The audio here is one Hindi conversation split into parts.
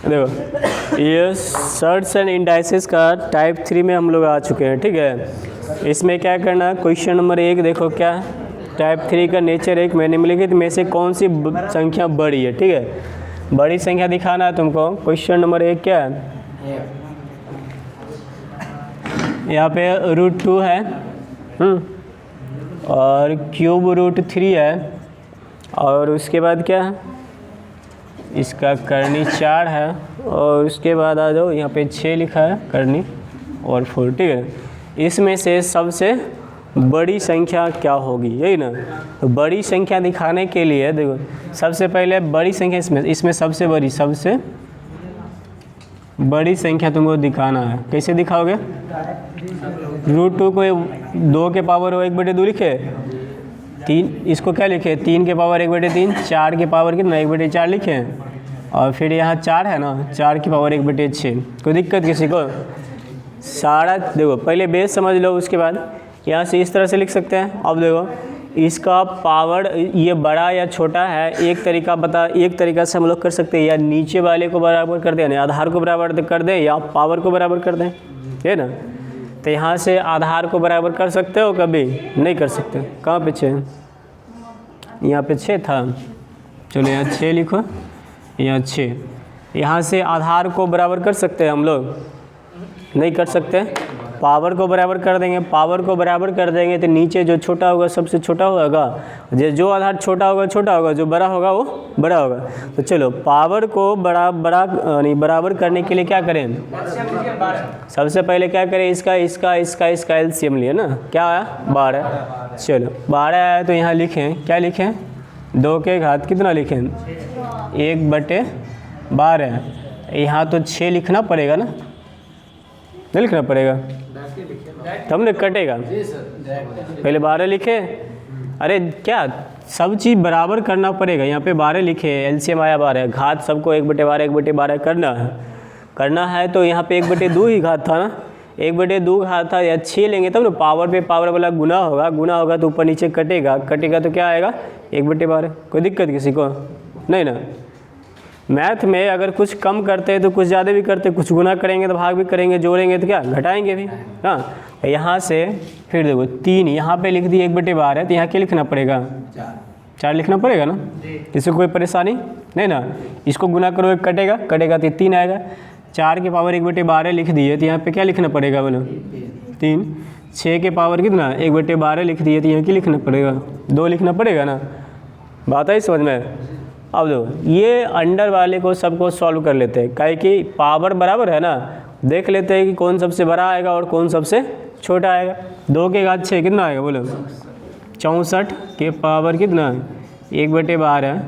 देखो ये सर्ट्स एंड इंडाइसेस का टाइप 3 में हम लोग आ चुके हैं, ठीक है। इसमें क्या करना है, क्वेश्चन नंबर 1 देखो क्या है, टाइप 3 का नेचर एक में निम्नलिखित में से कौन सी संख्या बड़ी है, ठीक है। बड़ी संख्या दिखाना है तुमको। क्वेश्चन नंबर 1 क्या है, यहाँ पे √2 है और क्यूब √3 है, और उसके बाद क्या है, इसका करनी 4 है, और उसके बाद आ जाओ यहाँ पे 6 लिखा है करनी और 4, ठीक है। इसमें से सबसे बड़ी संख्या क्या होगी, यही ना। तो बड़ी संख्या दिखाने के लिए देखो सबसे पहले बड़ी संख्या इसमें सबसे बड़ी संख्या तुमको दिखाना है। कैसे दिखाओगे, √2 को 2 के पावर 1/2 लिखे, 3 इसको क्या लिखे 3 के पावर 1/3, 4 के पावर कितना 1/4 लिखे, और फिर यहाँ 4 है ना, 4 की पावर 1/6। कोई दिक्कत किसी को? सारा देखो पहले बेस समझ लो, उसके बाद यहाँ से इस तरह से लिख सकते हैं। अब देखो इसका पावर ये बड़ा या छोटा है, एक तरीका से हम लोग कर सकते हैं, या नीचे वाले को बराबर कर दें, यानी आधार को बराबर कर दें, या पावर को बराबर कर दें, है ना। तो यहाँ से आधार को बराबर कर सकते हो, कभी नहीं कर सकते। कहाँ पे 6, यहाँ पे 6 था, चलो यहाँ 6 लिखो, यहाँ 6। यहाँ से आधार को बराबर कर सकते हैं हम लोग, नहीं कर सकते। पावर को बराबर कर देंगे, पावर को बराबर कर देंगे तो नीचे जो छोटा होगा सबसे छोटा होगा, जो आधार छोटा होगा, जो बड़ा होगा वो बड़ा होगा। तो चलो पावर को बराबर करने के लिए क्या करें, सबसे पहले क्या करें, इसका एलसीएम लिए ना, क्या है 12। चलो 12 है तो यहाँ लिखें, क्या लिखें, 2 के घात कितना लिखें 1/12। यहाँ तो 6 लिखना पड़ेगा ना, नहीं लिखना पड़ेगा तब न कटेगा। पहले 12 लिखे, अरे क्या सब चीज़ बराबर करना पड़ेगा। यहाँ पे 12 लिखे, एलसीएम आया 12, घात सबको 1/12 करना है तो यहाँ पे 1/2 ही घात था ना, 1/2 घात था, या 6 लेंगे तब ना पावर पे पावर वाला गुना होगा तो ऊपर नीचे कटेगा तो क्या आएगा 1/12। कोई दिक्कत किसी को नहीं ना। मैथ में अगर कुछ कम करते हैं तो कुछ ज़्यादा भी करते, कुछ गुना करेंगे तो भाग भी करेंगे, जोड़ेंगे तो क्या घटाएंगे भी, हाँ। यहाँ से फिर देखो 3 यहाँ पे लिख दिए 1/12, तो यहाँ क्या लिखना पड़ेगा 4 लिखना पड़ेगा ना। इससे कोई परेशानी नहीं ना। इसको गुना करोगे कटेगा तो 3 आएगा। 4 के पावर 1/12 लिख दिए तो यहाँ पे क्या लिखना पड़ेगा बोलो 3। 6 के पावर कितना 1/12 लिख दिए तो यहाँ क्या लिखना पड़ेगा 2 लिखना पड़ेगा ना। बात है समझ में। अब देखो ये अंडर वाले को सबको सॉल्व कर लेते हैं, काहे कि पावर बराबर है ना, देख लेते हैं कि कौन सबसे बड़ा आएगा और कौन सबसे छोटा आएगा। 2 के घात 6 कितना आएगा बोलो 64 के पावर कितना 1/12,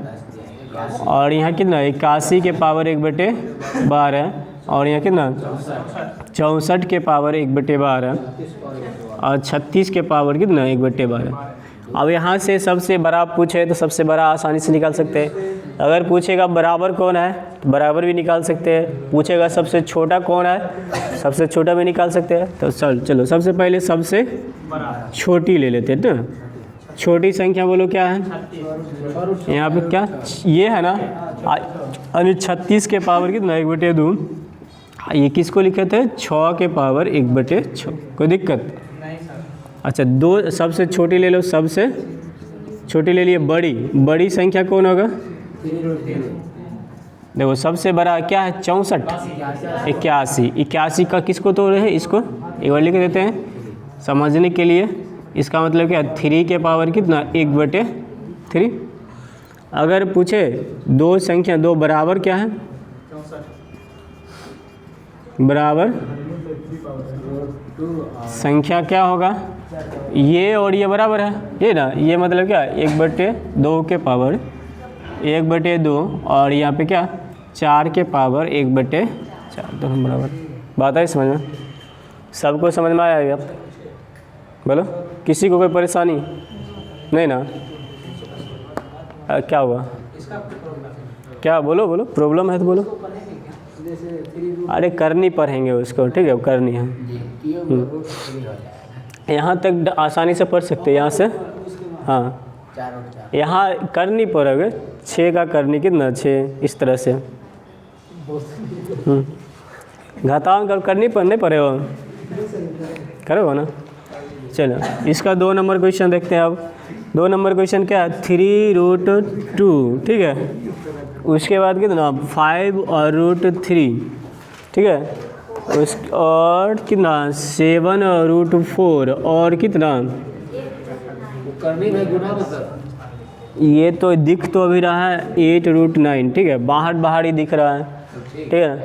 और यहाँ कितना 81 के पावर 1/12, और यहाँ कितना 64 के पावर 1/12, और 36 के पावर कितना 1/12। अब यहाँ से सबसे बड़ा पूछे तो सबसे बड़ा आसानी से निकाल सकते हैं। अगर पूछेगा बराबर कौन है तो बराबर भी निकाल सकते हैं, पूछेगा सबसे छोटा कौन है सबसे छोटा भी निकाल सकते हैं। तो चलो सबसे पहले सबसे छोटी ले लेते हैं ना। छोटी संख्या बोलो क्या है, यहाँ पे क्या ये है ना, यानी 36 के पावर कितना 1/2। ये किसको लिखे थे 6 के पावर 1/6। कोई दिक्कत? अच्छा 2 सबसे छोटी ले लो, सबसे छोटी ले लिए। बड़ी संख्या कौन होगा, देखो सबसे बड़ा क्या है 64, 81 का किसको तोड़ रहे हैं, इसको एक बार लिख देते हैं समझने के लिए। इसका मतलब क्या 3 के पावर कितना 1/3। अगर पूछे 2 संख्या 2 बराबर क्या है, बराबर संख्या क्या होगा, ये और ये बराबर है, ये ना, ये मतलब क्या 1/2 के पावर 1/2, और यहाँ पे क्या 4 के पावर 1/4, दोनों बराबर। बात है समझ में, सबको समझ में आया अब बोलो, किसी को कोई परेशानी नहीं ना। क्या हुआ, क्या बोलो प्रॉब्लम है तो बोलो। अरे करनी पढ़ेंगे उसको, ठीक है करनी है। यहाँ तक आसानी से पढ़ सकते हैं, यहाँ से हाँ यहाँ करनी पड़ेगा। 6 का करनी कितना 6, इस तरह से घातांक अब करनी नहीं पड़े हो, करोगे ना। चलो इसका 2 नंबर क्वेश्चन देखते हैं। अब 2 नंबर क्वेश्चन क्या है, 3√2, ठीक है। उसके बाद कितना 5 और √3, ठीक है। और कितना 7 और √4 और कितना, ये तो दिख तो अभी रहा है 8√9, ठीक है। बाहर ही दिख रहा है, ठीक है।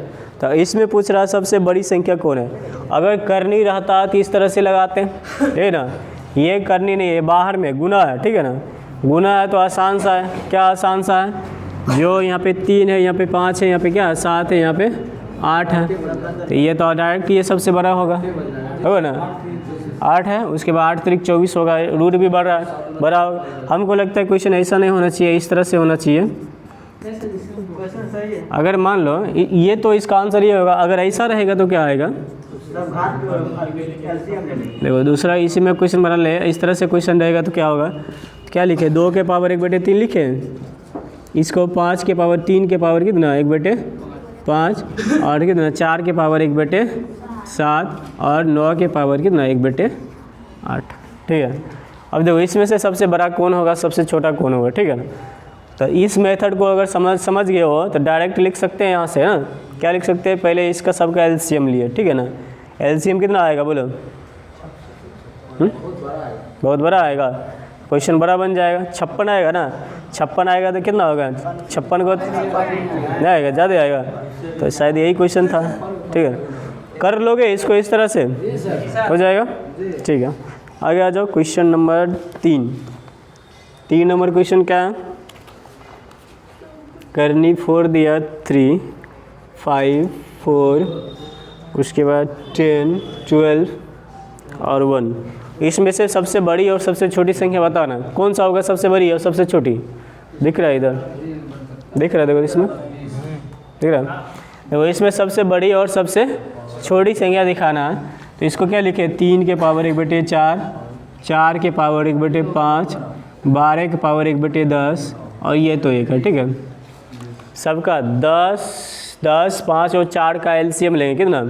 तो इसमें पूछ रहा है सबसे बड़ी संख्या कौन है। अगर करनी रहता तो इस तरह से लगाते हैं, ठीक है ना। ये करनी नहीं है, बाहर में गुना है, ठीक है ना। गुना है तो आसान सा है। क्या आसान सा है, जो यहाँ पे 3 है, यहाँ पे 5 है, यहाँ पे क्या है 7 है, यहाँ पे 8 है। तो ये तो डायरेक्ट ये सबसे बड़ा होगा ना, 8 है। उसके बाद 8 × 24 होगा, रूट भी बढ़ रहा है, बड़ा होगा। हमको लगता है क्वेश्चन ऐसा नहीं होना चाहिए, इस तरह से होना चाहिए। अगर मान लो ये तो इसका आंसर ये होगा। अगर ऐसा रहेगा तो क्या आएगा, देखो दूसरा इसी में क्वेश्चन बना ले। इस तरह से क्वेश्चन रहेगा तो क्या होगा, क्या लिखे 2 के पावर 1/3 लिखे, इसको 5 के पावर 3 के पावर कितना 1/5 और कितना 4 के पावर 1/7 और 9 के पावर कितना 1/8, ठीक है। अब देखो इसमें से सबसे बड़ा कौन होगा, सबसे छोटा कौन होगा, ठीक है ना। तो इस मेथड को अगर समझ गए हो तो डायरेक्ट लिख सकते हैं यहाँ से ना। क्या लिख सकते हैं, पहले इसका सबका एलसीएम लिए, ठीक है ना। एलसीएम कितना आएगा बोलो, बहुत बड़ा आएगा। क्वेश्चन बड़ा बन जाएगा, 56 आएगा ना। 56 आएगा तो कितना होगा, 56 को नहीं आएगा, ज़्यादा आएगा। तो शायद यही क्वेश्चन था, ठीक है। कर लोगे इसको इस तरह से, हो जाएगा, ठीक है। आगे आ जाओ, क्वेश्चन नंबर 3 नंबर क्वेश्चन क्या है, करनी 4 दिया, 3, 5, 4, उसके बाद 10, 12 और 1। इसमें से सबसे बड़ी और सबसे छोटी संख्या बताना, कौन सा होगा सबसे बड़ी और सबसे छोटी। दिख रहा है इधर, दिख रहा है, देखो इसमें दिख रहा है। देखो इसमें सबसे बड़ी और सबसे छोटी संख्या दिखाना है। तो इसको क्या लिखे, 3 के पावर 1/4, 4 के पावर 1/5, 12 के पावर 1/10 और ये तो 1 है, ठीक है। सबका 10, 5 और 4 का एलसीएम लेंगे, कितना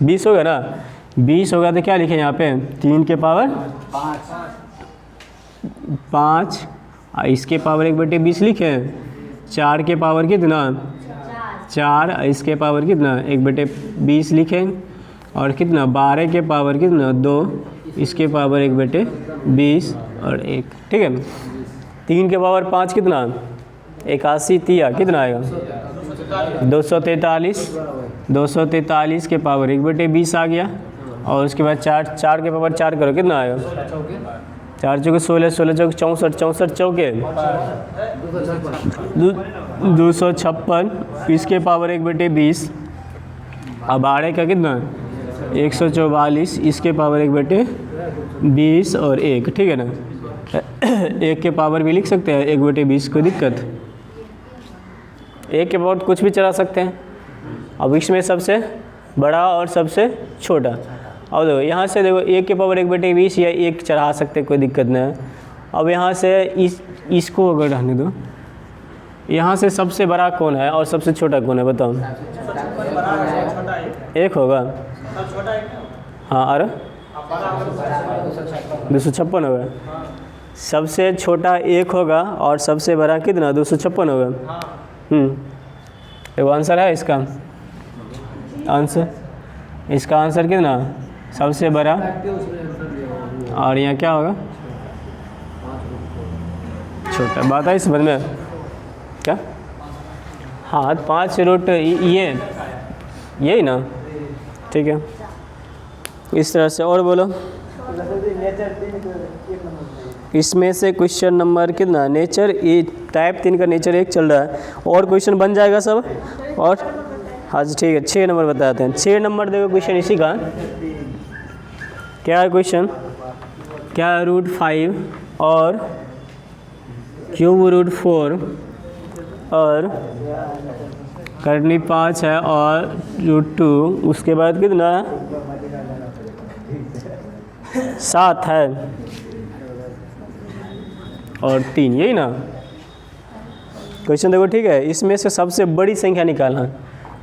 20 होगा ना। 20 होगा तो क्या लिखें यहाँ पे, 3 के पावर 5, इसके पावर 1/20 लिखें। 4 के पावर कितना 4, इसके पावर कितना 1/20 लिखें। और कितना 12 के पावर कितना 2, इसके पावर 1/20 और 1, ठीक है। 3 के पावर 5 कितना 81 तिया कितना आएगा 243 के पावर 1/20 आ गया। और उसके बाद 4 के पावर 4 करो, कितना आएगा 4 चौके 16, 16 चौके 64, 64 चौके 256, इसके पावर 1/20। अब 12 का कितना 144, इसके पावर 1/20 और 1, ठीक है ना। 1 के पावर भी लिख सकते हैं 1/20, कोई दिक्कत। 1 के पावर कुछ भी चला सकते हैं। अब इसमें सबसे बड़ा और सबसे छोटा, और देखो यहाँ से देखो 1 के पावर 1/20 या 1 चढ़ा सकते, कोई दिक्कत नहीं है। अब यहाँ से इसको अगर रहने दो, यहाँ से सबसे बड़ा कौन है और सबसे छोटा कौन है बताओ। 1 होगा, हाँ। और 256 होगा। सबसे छोटा 1 होगा और सबसे बड़ा कितना 256 होगा। देखो आंसर है इसका, इसका आंसर कितना सबसे बड़ा, और यहाँ क्या होगा छोटा। बात है समझ में क्या, हाँ 5 रूट यही ना, ठीक है। इस तरह से और बोलो, इसमें से क्वेश्चन नंबर कितना नेचर टाइप 3 का नेचर 1 चल रहा है। और क्वेश्चन बन जाएगा सब। और हाँ जी ठीक है, 6 नंबर बताते हैं। 6 नंबर देखो क्वेश्चन इसी का क्या है क्वेश्चन, क्या है √5 और क्यूब √4 और करनी 5 है और √2, उसके बाद कितना 7 है और 3, यही ना क्वेश्चन। देखो ठीक है, इसमें से सबसे बड़ी संख्या निकालना।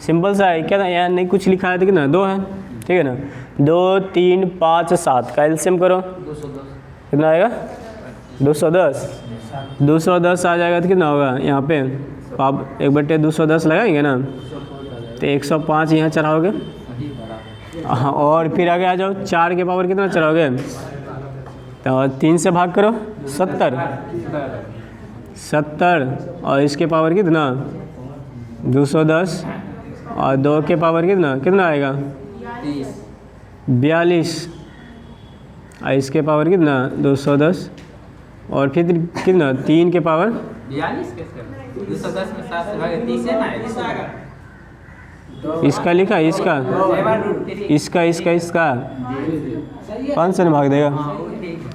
सिंपल सा है, क्या था यहाँ नहीं कुछ लिखा है तो कितना 2 है, ठीक है ना। 2 3 5 7 का एलसीएम करो, कितना आएगा 210। 210 आ जाएगा तो कितना होगा यहाँ पे 1/210 लगाएंगे ना, तो 105 यहाँ चढ़ाओगे। हाँ, और फिर आगे आ जाओ, 4 के पावर कितना चढ़ाओगे, तो 3 से भाग करो 70 और इसके पावर कितना 210 और 2 के पावर कितना आएगा 42 और इसके पावर कितना 210 और फिर कितना 3 के पावर 210 में 7 से भागे 30 है ना, इसका लिखा है, इसका 5 से भाग देगा,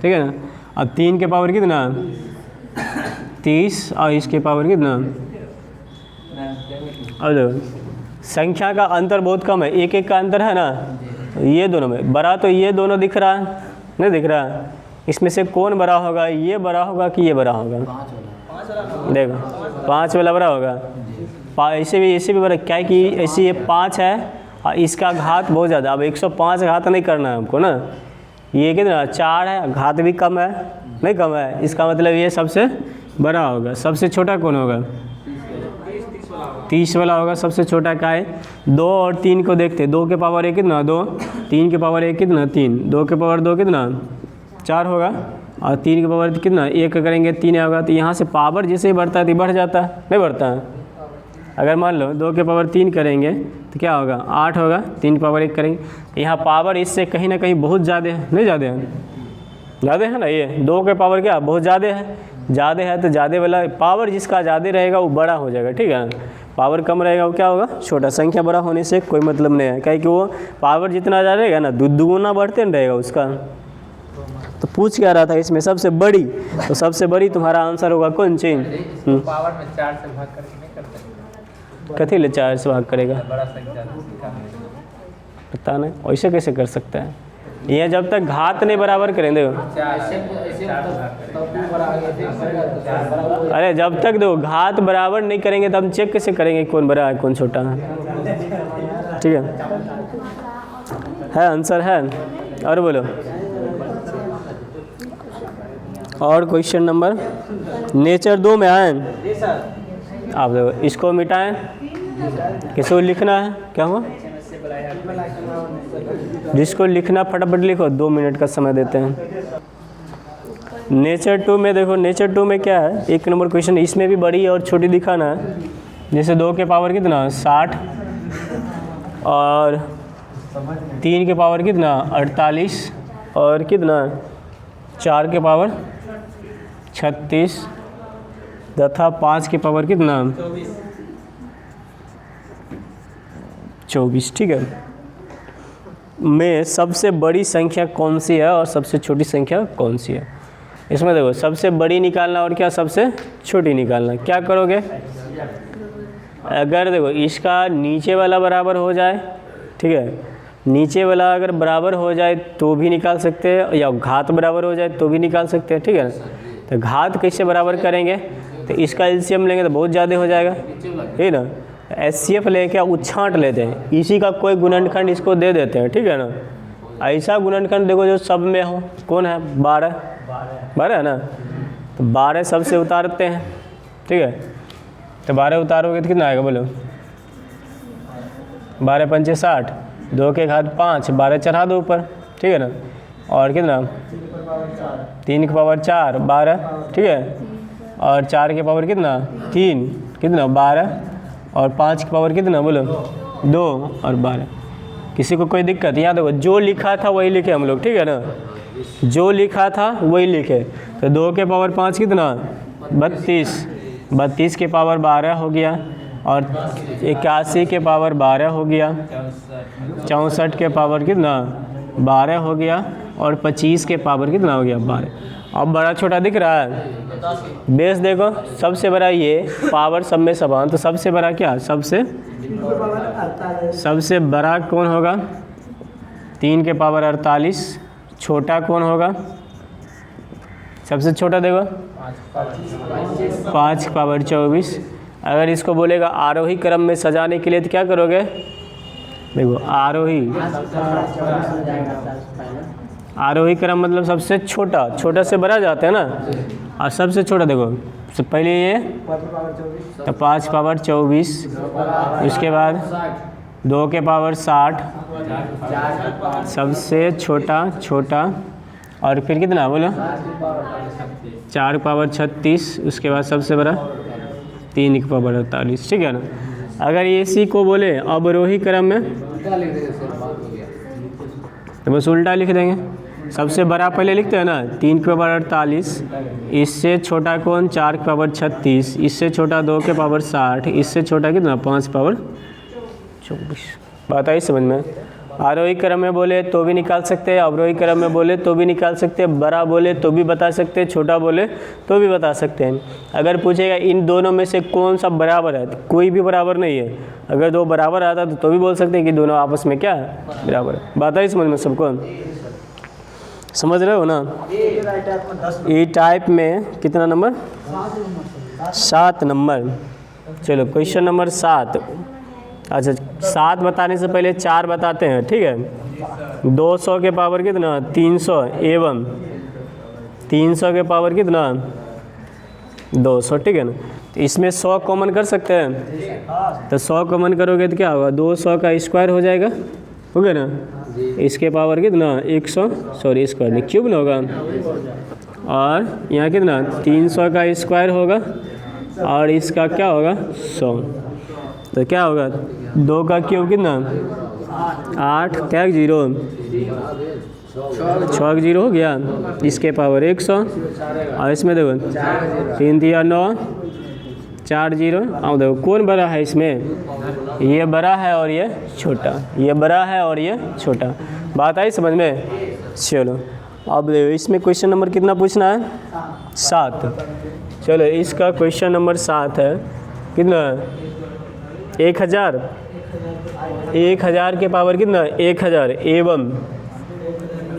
ठीक है ना। अब 3 के पावर कितना 30 और इसके पावर कितना, अब देखो संख्या का अंतर बहुत कम है, 1 का अंतर है ना, ये दोनों में बड़ा तो ये दोनों दिख रहा है, नहीं दिख रहा है, इसमें से कौन बड़ा होगा, ये बड़ा होगा कि ये बड़ा होगा, देखो 5 वाला बड़ा होगा, ऐसे भी बड़ा, क्या है कि ऐसे ये 5 है और इसका घात बहुत ज़्यादा, अब 105 घात नहीं करना है हमको ना, ये कितना 4 है, घात भी कम है, नहीं कम है, इसका मतलब ये सबसे बड़ा होगा। सबसे छोटा कौन होगा 30 वाला होगा, सबसे छोटा का है। 2 और 3 को देखते, 2 के पावर 1 कितना 2, 3 के पावर 1 कितना 3, 2 के पावर 2 कितना 4 होगा और 3 के पावर कितना 1 करेंगे 3 होगा, तो यहाँ से पावर जैसे ही बढ़ता है तो बढ़ जाता है, नहीं बढ़ता है। अगर मान लो 2 के पावर 3 करेंगे तो क्या होगा 8 होगा, 3 के पावर 1 करेंगे, यहाँ पावर इससे कहीं ना कहीं बहुत ज़्यादा है, नहीं ज़्यादा है ना, ये 2 के पावर क्या बहुत ज़्यादा है तो ज़्यादा वाला पावर जिसका ज़्यादा रहेगा वो बड़ा हो जाएगा, ठीक है ना। पावर कम रहेगा वो क्या होगा छोटा। संख्या बड़ा होने से कोई मतलब नहीं है, क्योंकि वो पावर जितना ज़्यादा रहेगा ना दुगुना बढ़ते नहीं रहेगा उसका। तो पूछ क्या रहा था इसमें सबसे बड़ी, तो सबसे बड़ी तुम्हारा आंसर होगा कौन चीज, पावर में 4 से भाग करके नहीं कर सकते, कथी ले 4 से भाग करेगा, बड़ा संख्या पता नहीं वैसे कैसे कर सकता है। ये जब तक घात नहीं बराबर करें, देखो अरे जब तक देखो घात बराबर नहीं करेंगे तो हम चेक कैसे करेंगे कौन बड़ा है कौन छोटा है, ठीक है आंसर है। और बोलो और क्वेश्चन नंबर नेचर 2 में आए, आप देखो इसको मिटाएं, किसको लिखना है, क्या हुआ जिसको लिखना फटाफट लिखो, 2 मिनट का समय देते हैं। नेचर 2 में देखो, नेचर 2 में क्या है 1 नंबर क्वेश्चन, इसमें भी बड़ी और छोटी दिखाना है। जैसे 2 के पावर कितना 60 और 3 के पावर कितना 48 और कितना 4 के पावर 36 तथा 5 के पावर कितना 24, ठीक है। में सबसे बड़ी संख्या कौन सी है और सबसे छोटी संख्या कौन सी है। इसमें देखो सबसे बड़ी निकालना और क्या सबसे छोटी निकालना, क्या करोगे अगर देखो इसका नीचे वाला बराबर हो जाए, ठीक है, नीचे वाला अगर बराबर हो जाए तो भी निकाल सकते हैं, या घात बराबर हो जाए तो भी निकाल सकते हैं, ठीक है ना। तो घात कैसे बराबर करेंगे, तो इसका एलसीएम लेंगे तो बहुत ज़्यादा हो जाएगा, ठीक है ना। एचसीएफ लेके उछाट लेते हैं, इसी का कोई गुणनखंड इसको दे देते हैं, ठीक है ना। ऐसा गुणनखंड देखो जो सब में हो, कौन है 12 है ना, तो 12 सबसे उतारते हैं, ठीक है। तो 12 उतारोगे तो कितना आएगा बोलो, 12 पंचे 60, 2 के घात 5, 12 चढ़ा दो ऊपर, ठीक है ना। और कितना 3 के पावर 4 12, ठीक है, और 4 के पावर कितना 3 कितना 12 और 5 की पावर कितना बोलो 2 और 12। किसी को कोई दिक्कत, यहाँ देखो जो लिखा था वही लिखे हम लोग, ठीक है ना, जो लिखा था वही लिखे। तो 2 के पावर 5 कितना 32, 32 के पावर 12 हो गया, और 81 के पावर 12 हो गया, 64 के पावर कितना 12 हो गया, और 25 के पावर कितना हो गया 12। अब बड़ा छोटा दिख रहा है, बेस देखो सबसे बड़ा ये पावर सब में समान, तो सबसे बड़ा क्या सबसे बड़ा कौन होगा 3 के पावर 48, छोटा कौन होगा सबसे छोटा देखो 5 के पावर 24, अगर इसको बोलेगा आरोही क्रम में सजाने के लिए तो क्या करोगे? देखो आरोही क्रम मतलब सबसे छोटा, छोटा से बड़ा जाता है ना, और सबसे छोटा देखो तो पहले ये तो 5 पावर 24, उसके बाद 2 के पावर 60, सबसे छोटा छोटा, और फिर कितना बोलो 4 पावर 36, उसके बाद सबसे बड़ा 3 के पावर 48, ठीक है ना। अगर इसी को बोले अवरोही क्रम में तो बस उल्टा लिख देंगे, सबसे बड़ा पहले लिखते हैं ना 3 के पावर 48, इससे छोटा कौन 4 के पावर 36, इससे छोटा 2 के पावर 60, इससे छोटा कितना 5 पावर 24। बात आई समझ में? आरोही क्रम में बोले तो भी निकाल सकते हैं, अवरोही क्रम में बोले तो भी निकाल सकते हैं, बड़ा बोले तो भी बता सकते हैं, छोटा बोले तो भी बता सकते हैं। अगर पूछेगा इन दोनों में से कौन सा बराबर है, तो कोई भी बराबर नहीं है। अगर दो बराबर आता तो भी बोल सकते हैं कि दोनों आपस में क्या है, बराबर है। बात आई समझ में सबको? समझ रहे हो ना? ई टाइप में कितना नंबर? 7 नंबर। चलो क्वेश्चन नंबर 7। अच्छा 7 बताने से पहले 4 बताते हैं, ठीक है। 200 के पावर कितना 300 एवं 300 के पावर कितना 200, ठीक है ना। तो इसमें 100 कॉमन कर सकते हैं, तो 100 कॉमन करोगे तो क्या होगा 200 का स्क्वायर हो जाएगा, हो गया ना। इसके पावर कितना 100 सॉरी स्क्वायर नहीं क्यूब ना होगा, और यहाँ कितना 300 का स्क्वायर होगा, और इसका क्या होगा 100, तो क्या होगा 2 का क्यूब कितना 8, क्या 0 6 0 हो गया, इसके पावर 100, और इसमें देखो 3 3 9 4 0। अब देखो कौन बड़ा है इसमें, ये बड़ा है और ये छोटा, ये बड़ा है और ये छोटा। बात आई समझ में? चलो अब देखो इसमें क्वेश्चन नंबर कितना पूछना है 7। चलो इसका क्वेश्चन नंबर 7 है कितना 1000, 1000 के पावर कितना 1000 एवं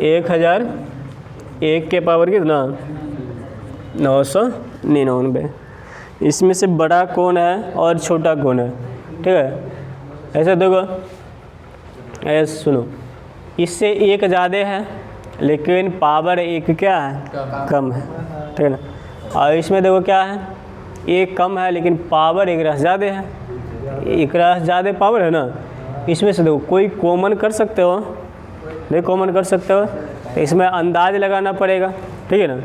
1000 1 के पावर कितना 999। इसमें से बड़ा कौन है और छोटा कौन है, ठीक है। ऐसे देखो, ऐसे सुनो, इससे 1 ज़्यादा है लेकिन पावर 1 क्या है कम है, ठीक है ना। और इसमें देखो क्या है 1 कम है लेकिन पावर 1 रह ज़्यादा है, 1 रह ज़्यादा पावर है ना। इसमें से देखो कोई कॉमन कर सकते हो, नहीं कॉमन कर सकते हो तो इसमें अंदाज लगाना पड़ेगा, ठीक है ना।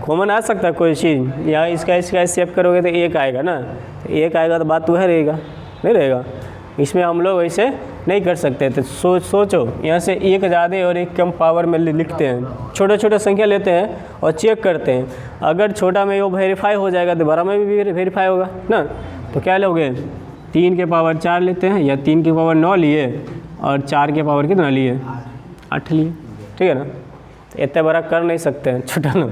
कॉमन आ सकता है कोई चीज़, या इसका सेव करोगे तो 1 आएगा ना, 1 आएगा तो बात तो है रहेगा, नहीं रहेगा। इसमें हम लोग वैसे नहीं कर सकते, तो सोचो यहाँ से 1 ज़्यादा और 1 कम पावर में लिखते हैं, छोटा छोटा संख्या लेते हैं और चेक करते हैं। अगर छोटा में वो वेरीफाई हो जाएगा तो बड़ा में भी वेरीफाई होगा ना। तो क्या लोगे 3 के पावर 4 लेते हैं, या 3 के पावर 9 लिए और 4 के पावर कितना लिए 8 लिए, ठीक है ना। इतना बड़ा कर नहीं सकते हैं, छोटा लो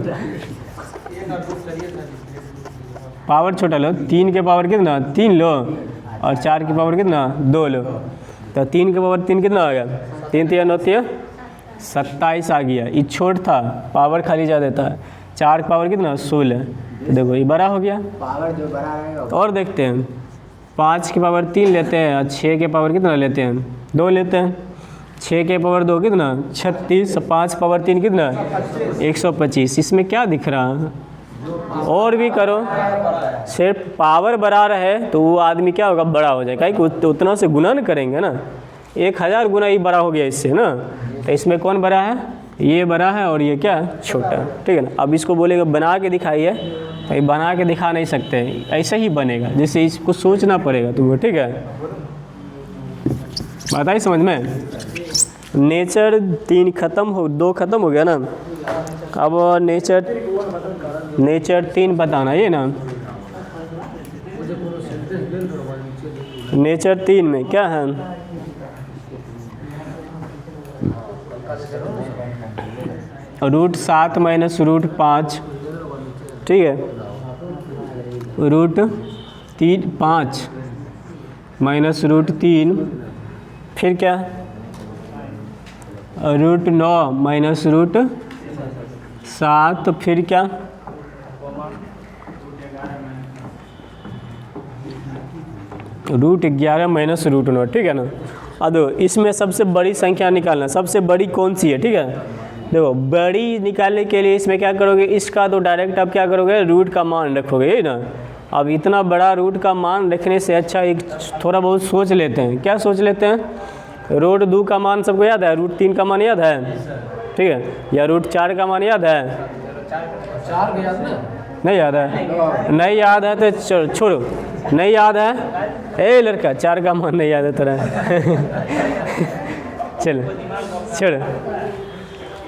पावर छोटा लो, 3 के पावर कितना 3 लो और 4 की पावर कितना 2 लो। तो 3 के पावर 3 कितना आ गया 3 3 9 3 27 आ गया। ये छोट था, पावर खाली ज़्यादा था। 4 की पावर कितना 16, तो देखो ये बड़ा हो गया, पावर जो बड़ा रहेगा। तो और देखते हैं 5 की पावर 3 लेते हैं और 6 के पावर कितना लेते हैं 2 लेते हैं। 6 के पावर 2 कितना 36, 5 पावर 3 कितना 125। इसमें क्या दिख रहा है, और भी करो, सिर्फ पावर बड़ा रहे तो वो आदमी क्या होगा बड़ा हो जाएगा, कि उतना से गुना न करेंगे ना, 1000 गुना ही बड़ा हो गया इससे ना। तो इसमें कौन बड़ा है, ये बड़ा है और ये क्या छोटा, ठीक है ना। अब इसको बोलेगा बना के दिखाइए, तो ये बना के दिखा नहीं सकते, ऐसे ही बनेगा, जैसे इसको सोचना पड़ेगा तुमको, ठीक है। बताइए समझ में। नेचर 3 खत्म हो, 2 खत्म हो गया ना। अब नेचर 3 बताना ये ना। नेचर 3 में क्या है, √7 माइनस √5, ठीक है। √5 माइनस √3, फिर क्या √9 माइनस √7, फिर क्या √11 माइनस √9, ठीक है ना। अब देखो इसमें सबसे बड़ी संख्या निकालना, सबसे बड़ी कौन सी है, ठीक है। देखो बड़ी निकालने के लिए इसमें क्या करोगे, इसका तो डायरेक्ट आप क्या करोगे, रूट का मान रखोगे, यही ना। अब इतना बड़ा रूट का मान रखने से अच्छा एक थोड़ा बहुत सोच लेते हैं। क्या सोच लेते हैं, √2 का मान सबको याद है, √3 का मान याद है, ठीक है, या √4 का मान याद है, 4 याद नहीं याद है, नहीं याद है तो छोड़ो, नहीं याद है, ए लड़का 4 का मान नहीं याद है तेरा चलो छोड़ो।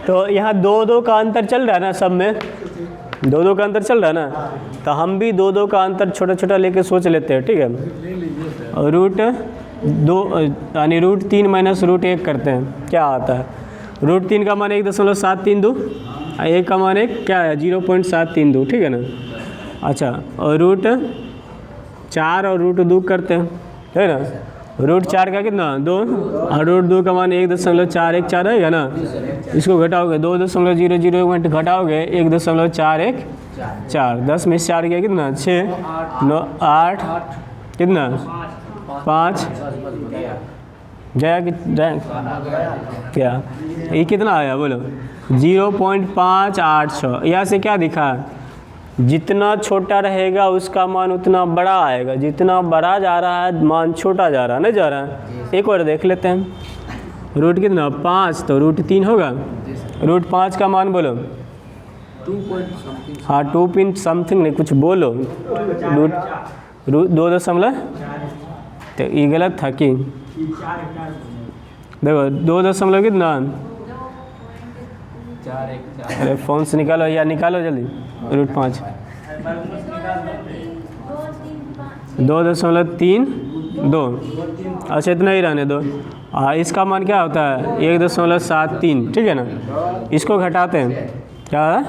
तो यहाँ 2-2 का अंतर चल रहा है ना, सब में 2-2 का अंतर चल रहा है ना, तो हम भी 2-2 का अंतर छोटा छोटा लेके सोच लेते हैं, ठीक है। √2 यानी √3 माइनस √1 करते हैं, क्या आता है, √3 का मान 1.732, 1 का मान एक क्या है 0.732, ठीक है ना। अच्छा और √4 और √2 करते हैं, है ना। √4 का कितना 2 और √2 का मान 1.414 है ना। इसको घटाओगे 2.001 घटाओगे 1.414, 10 में 4 गया कितना 6, 9, 8 कितना 5 गया कि क्या, ये कितना आया बोलो 0.586। यहाँ से क्या दिखा, जितना छोटा रहेगा उसका मान उतना बड़ा आएगा, जितना बड़ा जा रहा है मान छोटा जा रहा है, नहीं जा रहा है। एक और देख लेते हैं, रूट कितना 5 तो √3 होगा, √5 का मान बोलो 2 हाँ 2 समथिंग नहीं कुछ बोलो, √2 दशमलव, तो ये गलत था कि देखो 2 दशमलव कितना, अरे फ़ोन से निकालो या निकालो जल्दी, √5 2.32, अच्छा इतना ही रहने दो। इसका मान क्या होता है 1.73, ठीक है ना। इसको घटाते हैं क्या है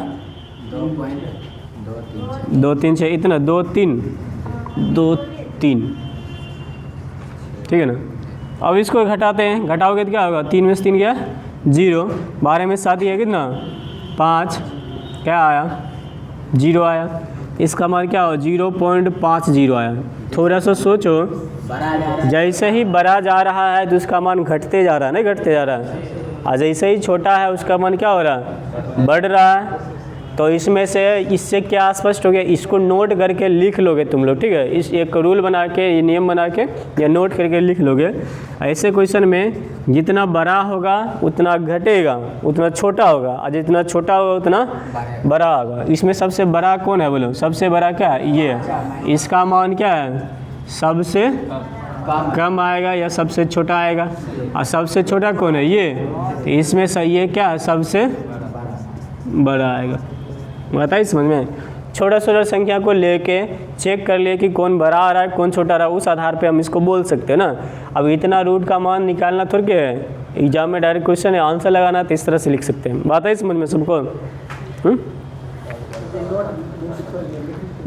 2.3 से इतना 2.3, ठीक है ना। अब इसको घटाते हैं, घटाओगे तो क्या होगा 3 में से 3 गया 0, 12 में 7 गया कितना 5, क्या आया 0 आया। इसका मान क्या हो 0.50 आया। थोड़ा सा सोचो, जैसे ही बड़ा जा रहा है तो उसका मान घटते जा रहा है, नहीं घटते जा रहा है, और जैसे ही छोटा है उसका मान क्या हो रहा है बढ़ रहा है। तो इसमें से इससे क्या स्पष्ट हो गया, इसको नोट करके लिख लोगे तुम लोग, ठीक है। इस एक रूल बना के, ये नियम बना के या नोट करके लिख लोगे। ऐसे क्वेश्चन में जितना बड़ा होगा उतना घटेगा, उतना छोटा होगा, और जितना छोटा होगा उतना बड़ा होगा। इसमें सबसे बड़ा कौन है बोलो, सबसे बड़ा क्या है ये है, इसका मान क्या है सबसे कम आएगा या सबसे छोटा आएगा, और सबसे छोटा कौन है ये, तो इसमें से ये क्या है सबसे बड़ा आएगा। बताइए समझ में, छोटा छोटा संख्या को लेके चेक कर लिए कि कौन बड़ा आ रहा है कौन छोटा रहा है, उस आधार पे हम इसको बोल सकते हैं ना। अब इतना रूट का मान निकालना थोड़ी है, एग्जाम में डायरेक्ट क्वेश्चन है, आंसर लगाना तो इस तरह से लिख सकते हैं। बात है समझ में सबको।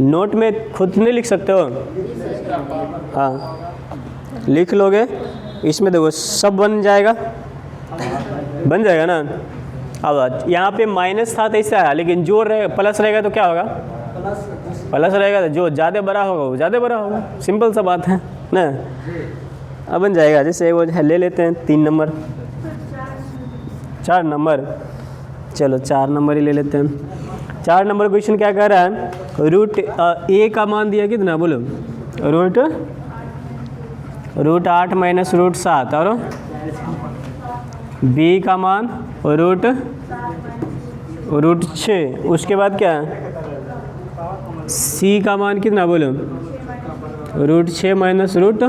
नोट में खुद नहीं लिख सकते हो, हाँ लिख लोगे, इसमें देखो सब बन जाएगा ना। अब यहाँ पे माइनस था तो ऐसा है, लेकिन जो प्लस रहेगा तो क्या होगा, प्लस रहेगा तो जो ज़्यादा बड़ा होगा वो ज़्यादा बड़ा होगा, सिंपल सा बात है ना। अब बन जाएगा, जैसे वो ले लेते हैं 3 नंबर 4 नंबर, चलो 4 नंबर ही ले लेते हैं। 4 नंबर क्वेश्चन क्या कह रहा है, रूट ए का मान दिया कितना बोलो, रूट 8 माइनस रूट 7, और बी का मान रूट 6, उसके बाद क्या है सी का मान कितना बोलो, रूट 6 माइनस रूट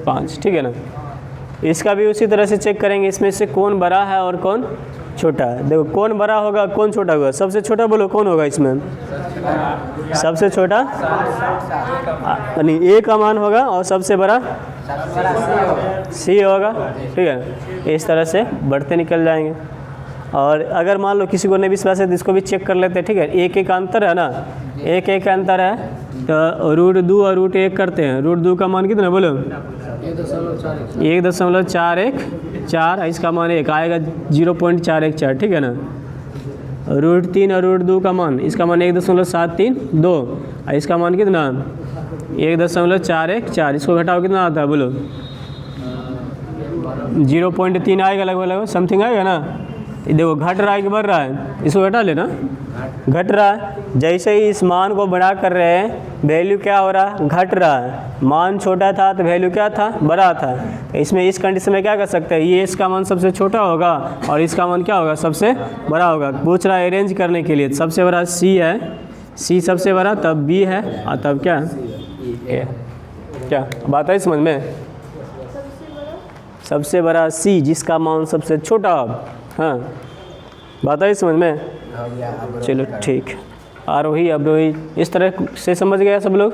5, ठीक है ना। इसका भी उसी तरह से चेक करेंगे, इसमें से कौन बड़ा है और कौन छोटा है। देखो कौन बड़ा होगा कौन छोटा होगा, सबसे छोटा बोलो कौन होगा इसमें, सबसे छोटा यानी ए का मान होगा, और सबसे बड़ा सी होगा, ठीक है। इस तरह से बढ़ते निकल जाएंगे। और अगर मान लो किसी को नहीं विश्वास है तो इसको भी चेक कर लेते हैं, ठीक है। एक का अंतर है ना, एक का अंतर है, तो √2 और √1 करते हैं। √2 का मान कितना बोलो 1.414, इसका मान 1 आएगा 0.414, ठीक है ना। √3 और √2 का मान, इसका मान 1.732, और इसका मान कितना 1.414, इसको घटाओ कितना आता है बोलो? 0.3 आएगा लगभग समथिंग आएगा ना। ये देखो घट रहा है कि बढ़ रहा है? इसको घटा लेना, घट रहा है। जैसे ही इस मान को बड़ा कर रहे हैं वैल्यू क्या हो रहा है? घट रहा है। मान छोटा था तो वैल्यू क्या था? बड़ा था। तो इसमें इस कंडीशन में क्या कर सकते हैं? ये इसका मान सबसे छोटा होगा और इसका मान क्या होगा? सबसे बड़ा होगा। पूछ रहा है अरेंज करने के लिए, सबसे बड़ा सी है, सी सबसे बड़ा, तब बी है और तब क्या ए। क्या बात है समझ में? सबसे बड़ा सी जिसका मान सबसे छोटा। हाँ बात है समझ में? चलो ठीक। आरोही अवरोही इस तरह से समझ गया सब लोग।